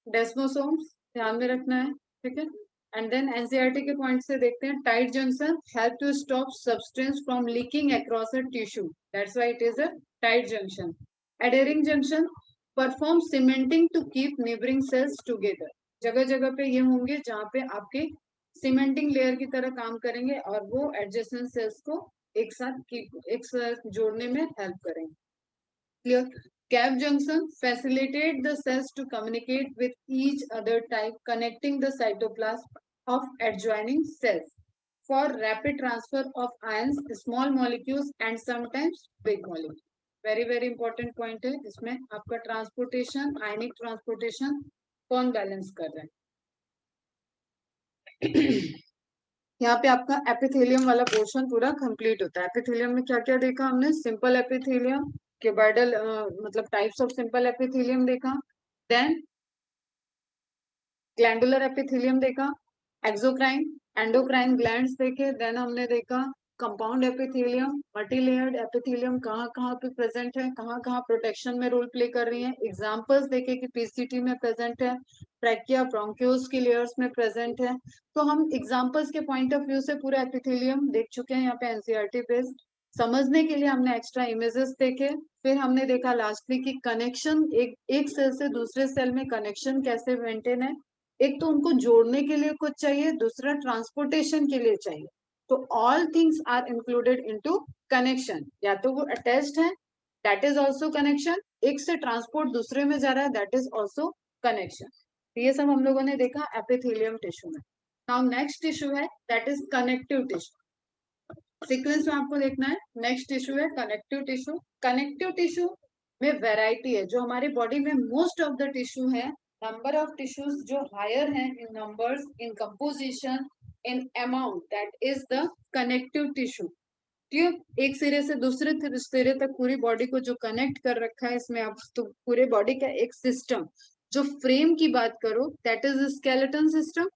Desmosomes ध्यान में रखना है, ठीक है। एंड देन एनसीईआरटी के पॉइंट से देखते हैं, tight junction help to stop substance from leaking across a tissue, that's why it is a tight junction. Adhering junction perform cementing to keep neighbouring cells together, जगह जगह पे ये होंगे जहाँ पे आपके सीमेंटिंग लेयर की तरह काम करेंगे और वो एडजेसेंट सेल्स को एक साथ जोड़ने में हेल्प करेंगे। Clear? Gap junction facilitate the cells to communicate with each other type, connecting the cytoplasm of adjoining cells for rapid transfer of ions, small molecules and sometimes big molecules. Very important point है इसमें, आपका transportation, आयनिक transportation कौन balance कर रहा है। यहाँ पे आपका एपिथेलियम वाला पोर्शन पूरा कंप्लीट होता है। एपिथेलियम में क्या क्या देखा हमने, सिंपल एपिथेलियम, क्यूबॉइडल मतलब टाइप्स ऑफ सिंपल एपिथेलियम देखा, देन ग्लैंडुलर एपिथेलियम देखा, एक्सोक्राइन एंडोक्राइन ग्लैंड्स देखे, देन हमने देखा कंपाउंड एपिथेलियम, मल्टीलेयर्ड एपिथेलियम कहाँ कहाँ पे प्रेजेंट है, कहाँ कहाँ प्रोटेक्शन में रोल प्ले कर रही है। एग्जांपल्स देखे कि पीसीटी में प्रेजेंट है, ट्रैकिया ब्रोंकियोल्स की लेयर्स में प्रेजेंट है। तो हम एग्जांपल्स के पॉइंट ऑफ व्यू से पूरा एपिथेलियम देख चुके हैं यहाँ पे एनसीईआरटी बेस्ड। समझने के लिए हमने एक्स्ट्रा इमेजेस देखे, फिर हमने देखा लास्टली की कनेक्शन एक सेल से दूसरे सेल में कनेक्शन कैसे मेंटेन है। एक तो उनको जोड़ने के लिए कुछ चाहिए, दूसरा ट्रांसपोर्टेशन के लिए चाहिए। तो all things are included into connection, या तो वो अटैच्ड है, दैट इज ऑल्सो कनेक्शन, एक से ट्रांसपोर्ट दूसरे में जा रहा है, दैट इज ऑल्सो कनेक्शन। ये सब हम लोगों ने देखा एपिथेलियम टिश्यू में। नाउ नेक्स्ट टिश्यू है that is connective tissue. Sequence में आपको देखना है, नेक्स्ट टिश्यू है कनेक्टिव टिश्यू। कनेक्टिव टिश्यू में वैरायटी है, जो हमारी बॉडी में मोस्ट ऑफ द टिश्यू है, नंबर ऑफ टिश्यूज जो हायर हैं in numbers, in composition, in amount, that is the connective tissue. ठीक, एक सिरे से दूसरे सिरे तक पूरी बॉडी को जो कनेक्ट कर रखा है, इसमें आप तो पूरे बॉडी का एक सिस्टम, जो फ्रेम की बात करो दैट इज स्केलेटन सिस्टम।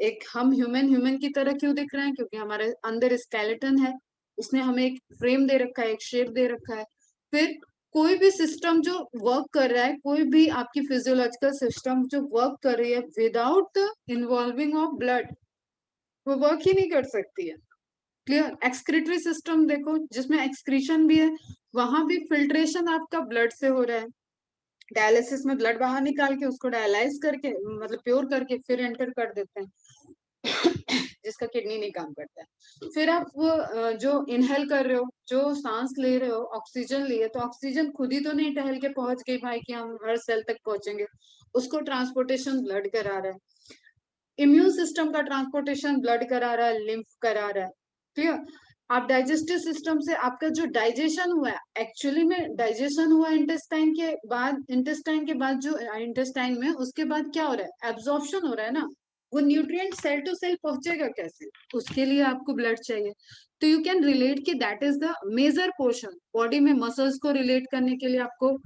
एक हम ह्यूमन की तरह क्यों दिख रहे हैं, क्योंकि हमारे अंदर स्केलेटन है, उसने हमें एक फ्रेम दे रखा है, एक शेप दे रखा है। फिर कोई भी सिस्टम जो वर्क कर रहा है, कोई भी आपकी फिजियोलॉजिकल सिस्टम जो वर्क कर रही है without the involving of blood, वो वर्क ही नहीं कर सकती है। क्लियर? एक्सक्रीटरी सिस्टम देखो, जिसमें एक्सक्रीशन भी है, वहां भी फिल्ट्रेशन आपका ब्लड से हो रहा है। डायलिसिस में ब्लड बाहर निकाल के उसको डायलाइज करके मतलब प्योर करके फिर एंटर कर देते हैं, जिसका किडनी नहीं काम करता है। फिर आप वो जो इनहेल कर रहे हो, जो सांस ले रहे हो, ऑक्सीजन लिए, तो ऑक्सीजन खुद ही तो नहीं टहल के पहुंच गई भाई कि हम हर सेल तक पहुंचेंगे, उसको ट्रांसपोर्टेशन ब्लड करा रहा है। इम्यून सिस्टम का ट्रांसपोर्टेशन ब्लड करा रहा है, लिम्फ करा रहा है। क्लियर? आप डाइजेस्टिव सिस्टम से आपका जो डाइजेशन हुआ है, एक्चुअली में डाइजेशन हुआ इंटेस्टाइन के बाद जो इंटेस्टाइन में, उसके बाद क्या हो रहा है, एब्जॉर्प्शन हो रहा है ना। वो न्यूट्रिएंट सेल टू सेल पहुंचेगा कैसे, उसके लिए आपको ब्लड चाहिए। तो यू कैन रिलेट कि that is the major portion body में। मसल्स को रिलेट करने के लिए आपको,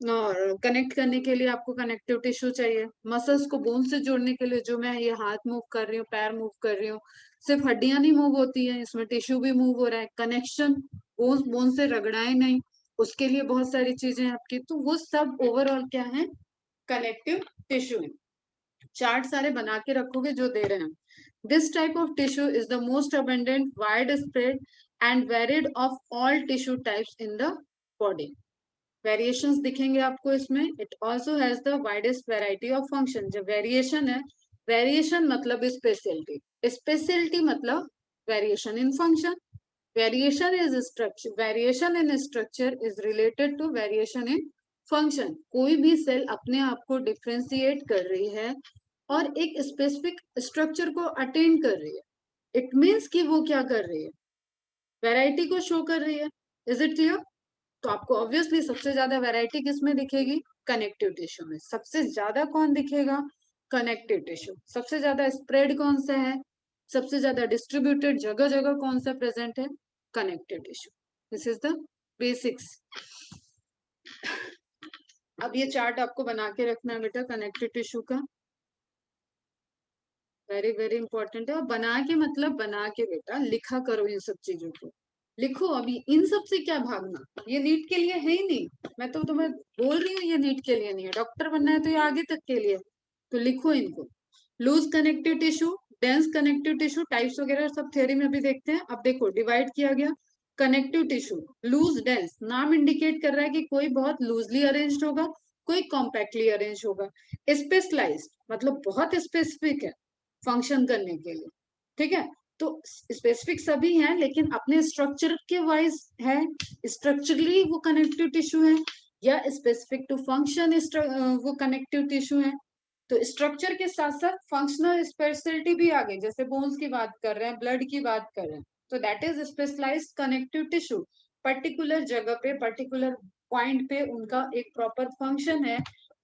कनेक्ट करने के लिए आपको कनेक्टिव टिश्यू चाहिए। मसल्स को बोन से जोड़ने के लिए, जो मैं ये हाथ मूव कर रही हूँ, पैर मूव कर रही हूँ, सिर्फ हड्डियां नहीं मूव होती हैं, इसमें टिश्यू भी मूव हो रहा है। कनेक्शन, बोन बोन से रगड़ाए नहीं, उसके लिए बहुत सारी चीजें आपकी, तो वो सब ओवरऑल क्या है, कनेक्टिव टिश्यू है। चार्ट सारे बना के रखोगे जो दे रहे हैं। This type of tissue is the most abundant, widespread and varied of all tissue types in the body. Variations दिखेंगे आपको इसमें। It also has the widest variety of function. जब वेरिएशन है, वेरिएशन मतलब स्पेशलिटी, स्पेशलिटी मतलब variation in function. Variation in structure is related to variation in function. कोई भी cell अपने आप को डिफ्रेंशिएट कर रही है और एक स्पेसिफिक स्ट्रक्चर को अटेंड कर रही है, इट मीन्स कि वो क्या कर रही है, वैरायटी को शो कर रही है। Is it clear? तो आपको ऑब्वियसली सबसे ज्यादा वैरायटी किस में दिखेगी, कनेक्टिव टिश्यू में। सबसे ज्यादा कौन दिखेगा, कनेक्टिव टिश्यू। सबसे ज्यादा स्प्रेड कौन सा है, सबसे ज्यादा डिस्ट्रीब्यूटेड जगह जगह कौन सा प्रेजेंट है, connective tissue. This is the basics. अब ये चार्ट आपको बना के रखना है बेटा, कनेक्टिव टिश्यू का। वेरी इंपॉर्टेंट है। और बना के मतलब बना के बेटा लिखा करो, इन सब चीजों को लिखो। अभी इन सब से क्या भागना, ये नीट के लिए है ही नहीं। मैं तो तुम्हें बोल रही हूँ ये नीट के लिए नहीं है, डॉक्टर बनना है तो ये आगे तक के लिए। तो लिखो इनको। Loose connective tissue, dense connective tissue, types वगैरह सब थ्योरी में भी देखते हैं। अब देखो डिवाइड किया गया। कनेक्टिव टिश्यू लूज डेंस, नाम इंडिकेट कर रहा है कि कोई बहुत लूजली अरेंज्ड होगा, कोई कॉम्पैक्टली अरेंज होगा। स्पेशलाइज्ड मतलब बहुत स्पेसिफिक है फंक्शन करने के लिए, ठीक है। तो स्पेसिफिक सभी हैं लेकिन अपने स्ट्रक्चर के वाइज है, स्ट्रक्चरली वो कनेक्टिव टिश्यू है, या स्पेसिफिक टू फंक्शन वो कनेक्टिव टिश्यू है। तो स्ट्रक्चर के साथ साथ फंक्शनल स्पेशलिटी भी आ गई, जैसे बोन्स की बात कर रहे हैं, ब्लड की बात कर रहे हैं, तो that is specialised connective tissue. Particular जगह पे पर्टिकुलर पॉइंट पे उनका एक प्रॉपर फंक्शन है,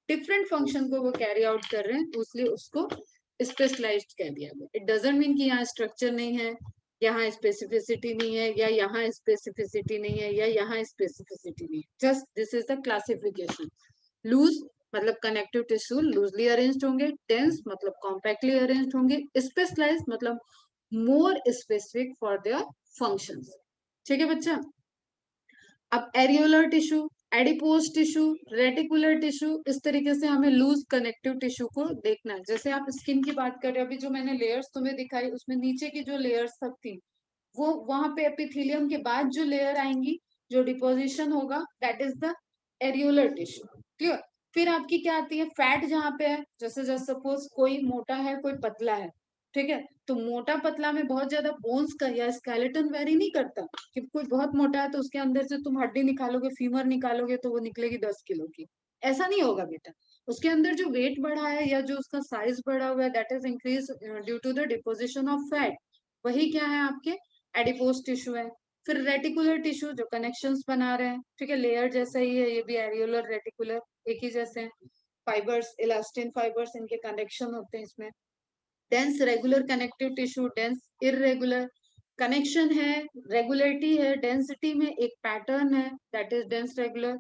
डिफरेंट फंक्शन को वो कैरी आउट कर रहे हैं, इसलिए उसको स्पेशलाइज्ड कह दिया गया। इट डजंट मीन कि यहाँ स्ट्रक्चर नहीं है, यहाँ स्पेसिफिसिटी नहीं है, या यहाँ स्पेसिफिसिटी नहीं है, या यहाँ स्पेसिफिसिटी नहीं है, just this is the classification. Loose मतलब कनेक्टिव टिश्यू लूजली अरेंज्ड होंगे, डेंस मतलब कॉम्पैक्टली अरेंज्ड होंगे, स्पेशलाइज्ड मतलब more specific for their functions. ठीक है बच्चा। अब areolar tissue, adipose tissue, reticular tissue, इस तरीके से हमें लूज कनेक्टिव टिश्यू को देखना है। जैसे आप स्किन की बात कर रहे हो, अभी जो मैंने लेयर्स तुम्हें दिखाई उसमें नीचे की जो लेयर्स सब थी, वो वहां पे एपिथेलियम के बाद जो लेयर आएंगी, जो डिपोजिशन होगा, that is the areolar tissue. Clear. फिर आपकी क्या आती है, फैट जहाँ पे है, जैसे जैसे सपोज कोई मोटा है कोई पतला है, ठीक है, तो मोटा पतला में बहुत ज्यादा बोन्स का या स्केलेटन वेरी नहीं करता, कि कोई बहुत मोटा है तो उसके अंदर से तुम हड्डी निकालोगे, फीमर निकालोगे तो वो निकलेगी 10 किलो की, ऐसा नहीं होगा बेटा। उसके अंदर जो वेट बढ़ा है या जो उसका साइज बढ़ा हुआ है, that is increase due to the deposition of fat, वही क्या है आपके एडिपोज टिश्यू है। फिर रेटिकुलर टिश्यू जो कनेक्शंस बना रहे हैं, ठीक है, लेयर जैसा ही है ये भी, एरियोलर रेटिकुलर एक ही जैसे हैं, फाइबर्स इलास्टिन फाइबर्स इनके कनेक्शन होते हैं इसमें। Dense regular connective tissue, dense irregular connection है, रेगुलरिटी है, डेंसिटी में एक पैटर्न है, दैट इज डेंस रेगुलर,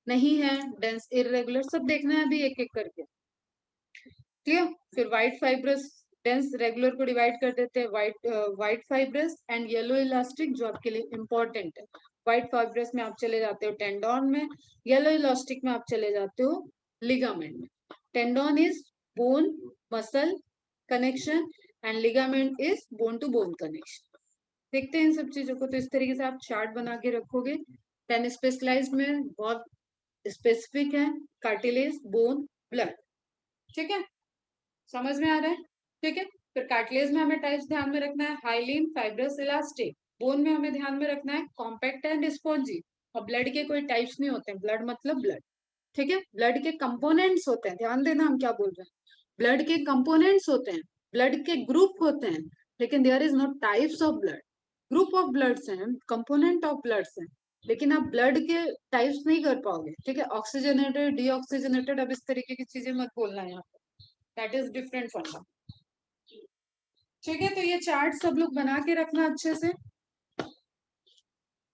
नहीं है डेंस इरेगुलर, सब देखना है अभी एक एक करके। क्लियर। फिर व्हाइट फाइब्रस, डेंस रेगुलर को डिवाइड कर देते हैं, white fibrous and yellow elastic, जो आपके लिए इंपॉर्टेंट है। व्हाइट फाइब्रस में आप चले जाते हो टेंडोन में, येलो इलास्टिक में आप चले जाते हो लिगामेंट में। Tendon is bone muscle connection and ligament is bone to bone connection. देखते हैं इन सब चीजों को, तो इस तरीके से आप चार्ट बना के रखोगे। देन स्पेशलाइज्ड में बहुत स्पेसिफिक है, कार्टिलेज, बोन, ब्लड। ठीक है, समझ में आ रहा है। ठीक है। फिर कार्टिलेज में हमें टाइप्स ध्यान में रखना है, हाइलिन, फाइब्रस, इलास्टिक। बोन में हमें ध्यान में रखना है कॉम्पैक्ट एंड स्पॉन्जी। और ब्लड के कोई टाइप्स नहीं होते हैं, ब्लड मतलब ब्लड। ठीक है, ब्लड के कंपोनेंट्स होते हैं, ध्यान देना हम क्या बोल रहे हैं। ब्लड के कंपोनेंट्स होते हैं, ब्लड के ग्रुप होते हैं, लेकिन there is no types of blood. Group of bloods हैं, कंपोनेंट ऑफ ब्लड्स हैं, लेकिन आप ब्लड के टाइप्स नहीं कर पाओगे। ठीक है, ऑक्सीजनेटेड, डीऑक्सीजनेटेड, अब इस तरीके की चीजें मत बोलना यहाँ पे, दैट इज डिफरेंट फ्रॉम। ठीक है, तो ये चार्ट सब लोग बना के रखना अच्छे से।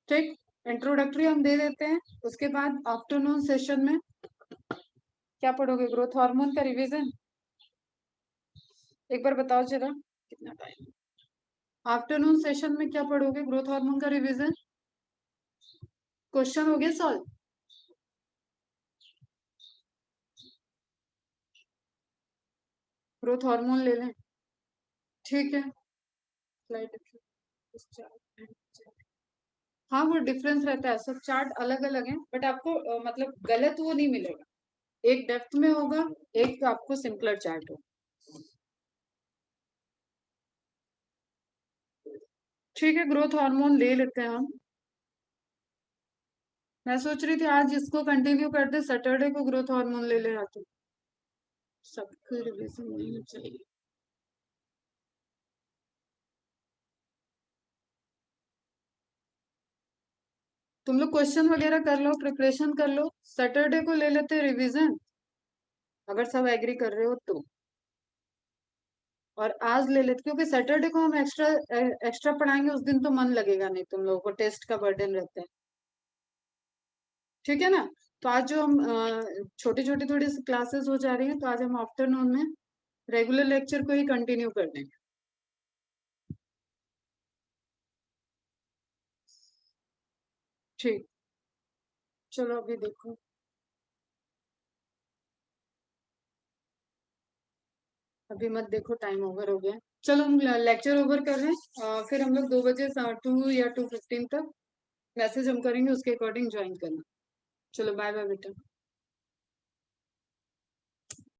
ठीक, इंट्रोडक्टरी हम दे देते हैं, उसके बाद आफ्टरनून सेशन में क्या पढ़ोगे, ग्रोथ हार्मोन का रिवीजन। एक बार बताओ जरा कितना टाइम। आफ्टरनून सेशन में क्या पढ़ोगे, ग्रोथ हार्मोन का रिवीजन। क्वेश्चन हो गया सॉल्व। ग्रोथ हार्मोन ले लें, ठीक है। स्लाइड, हाँ वो डिफरेंस रहता है, सब चार्ट अलग अलग है, बट आपको मतलब गलत वो नहीं मिलेगा, एक डेप्थ में होगा, एक आपको सिंपलर चार्ट होगा। ठीक है, ग्रोथ हार्मोन ले लेते हैं हम। मैं सोच रही थी आज इसको कंटिन्यू कर दे, सैटरडे को ग्रोथ हार्मोन ले ले आते, सबके रिवीजन नहीं चाहिए। तुम लोग क्वेश्चन वगैरह कर लो, प्रिपरेशन कर लो, सैटरडे को ले लेते रिवीजन, अगर सब एग्री कर रहे हो तो। और आज ले लेते, क्योंकि सैटरडे को हम एक्स्ट्रा एक्स्ट्रा पढ़ाएंगे, उस दिन तो मन लगेगा नहीं, तुम लोगों को टेस्ट का बर्डन रहता है। ठीक है ना। तो आज जो हम छोटी छोटी थोड़ी सी क्लासेस हो जा रही है, तो आज हम आफ्टरनून में रेगुलर लेक्चर को ही कंटिन्यू कर देंगे। ठीक, चलो अभी देखो। अभी मत देखो, टाइम ओवर हो गया है। चलो हम लेक्चर ओवर कर रहे हैं, फिर हम लोग 2 बजे 2 या 2:15 तक मैसेज हम करेंगे, उसके अकॉर्डिंग ज्वाइन करना। चलो बाय बाय बेटा।